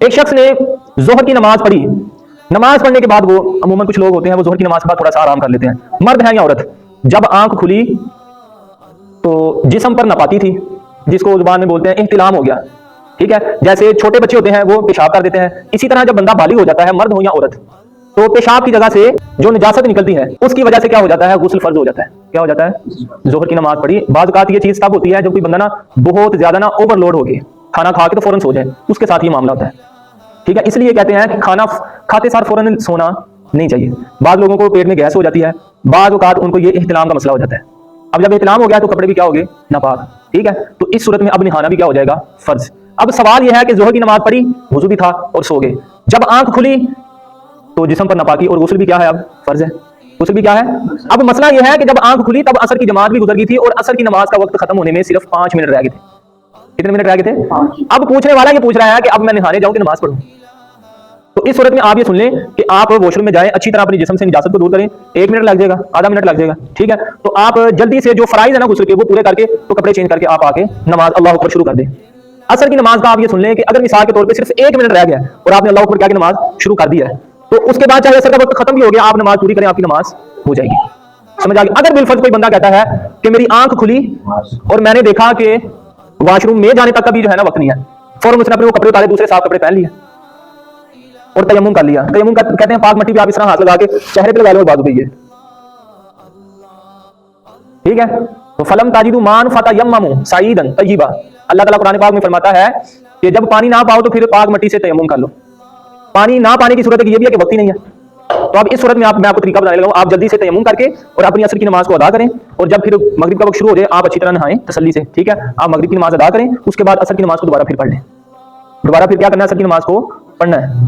ایک شخص نے ظہر کی نماز پڑھی، نماز پڑھنے کے بعد وہ عموماً کچھ لوگ ہوتے ہیں وہ ظہر کی نماز کے بعد تھوڑا سا آرام کر لیتے ہیں، مرد ہے یا عورت، جب آنکھ کھلی تو جسم پر نپاتی تھی، جس کو زبان میں بولتے ہیں احتلام ہو گیا، ٹھیک ہے، جیسے چھوٹے بچے ہوتے ہیں وہ پیشاب کر دیتے ہیں، اسی طرح جب بندہ بالغ ہو جاتا ہے، مرد ہو یا عورت، تو پیشاب کی جگہ سے جو نجاست نکلتی ہے اس کی وجہ سے کیا ہو جاتا ہے، غسل فرض ہو جاتا ہے۔ کیا ہو جاتا ہے؟ ظہر کی نماز پڑھی، بعض اوقات یہ چیز تب ہوتی ہے جب کوئی بندہ نا بہت زیادہ نا اوور لوڈ ہو گئے، کھانا کھا کے تو فوراً سو جائے، اس کے ساتھ یہ معاملہ ہوتا ہے، ٹھیک ہے، اس لیے کہتے ہیں کہ کھانا کھاتے ساتھ فوراً سونا نہیں چاہیے۔ بعض لوگوں کو پیٹ میں گیس ہو جاتی ہے، بعض اوقات ان کو یہ احتلام کا مسئلہ ہو جاتا ہے، اب جب احتلام ہو گیا تو کپڑے بھی کیا ہو گئے، ناپاک، ٹھیک ہے، تو اس صورت میں اب نہانا بھی کیا ہو جائے گا، فرض۔ اب سوال یہ ہے کہ ظہر کی نماز پڑھی، وضو بھی تھا اور سو گئے، جب آنکھ کھلی تو جسم پر نپاکی اور غسل بھی کیا ہے، اب فرض ہے، غسل بھی کیا ہے۔ اب مسئلہ یہ ہے کہ جب آنکھ کھلی تب عصر کی جماعت بھی گزر گئی تھی اور عصر کی نماز کا وقت ختم ہونے میں صرف 5 منٹ رہ گئے تھے۔ کتنے منٹ رہ گئے تھے؟ اب پوچھنے والا یہ پوچھ رہا ہے کہ اب میں نہانے جاؤں کہ نماز پڑھوں؟ تو اس صورت میں آپ یہ سن لیں کہ آپ واش روم میں جائیں، اچھی طرح اپنی جسم سے نجاست کو دور کریں، 1 منٹ لگ جائے گا، آدھا منٹ لگ جائے گا، ٹھیک ہے، تو آپ جلدی سے جو فرائض ہے نا غسل کے وہ پورے کر کے تو کپڑے چینج کر کے آپ آ کے نماز اللہ اکبر شروع کر دیں۔ عصر کی نماز کا آپ یہ سن لیں کہ اگر مثال کے طور پہ صرف 1 منٹ رہ گیا اور آپ نے اللہ اکبر کیا کہ نماز شروع کر دی ہے، تو اس کے بعد چاہے عصر کا وقت ختم بھی ہو گیا، آپ نماز پوری کریں، آپ کی نماز ہو جائے گی، سمجھ آ گئی۔ اگر بالفرض کوئی بندہ کہتا ہے کہ میری آنکھ کھلی اور میں نے دیکھا کہ واش روم میں جانے تک کا بھی جو ہے نا وقت نہیں ہے، فوراً اس نے اپنے وہ کپڑے اتارے، دوسرے صاف کپڑے پہن لیے اور تیمم کر لیا۔ تیمم کہتے ہیں پاک مٹی پہ آپ اس طرح ہاتھ لگا کے چہرے پہ لگا لو اور بازو پہ یہ، ٹھیک ہے، تو فلم تاجدوا مان فتیمموا صعیدا طیبا، اللہ تعالیٰ قرآن پاک میں فرماتا ہے کہ جب پانی نہ پاؤ تو پھر پاک مٹی سے تیمم کر لو۔ پانی نہ پانے کی صورت یہ بھی ہے کہ وقت ہی نہیں ہے، تو اب اس صورت میں میں آپ کو طریقہ بتانے لگا ہوں، آپ جلدی سے تیمم کر کے اور اپنی عصر کی نماز کو ادا کریں، اور جب پھر مغرب کا وقت شروع ہو جائے آپ اچھی طرح نہائیں تسلی سے، ٹھیک ہے، آپ مغرب کی نماز ادا کریں، اس کے بعد عصر کی نماز کو دوبارہ پھر پڑھ لیں، دوبارہ پھر کیا کرنا ہے، عصر کی نماز کو پڑھنا ہے۔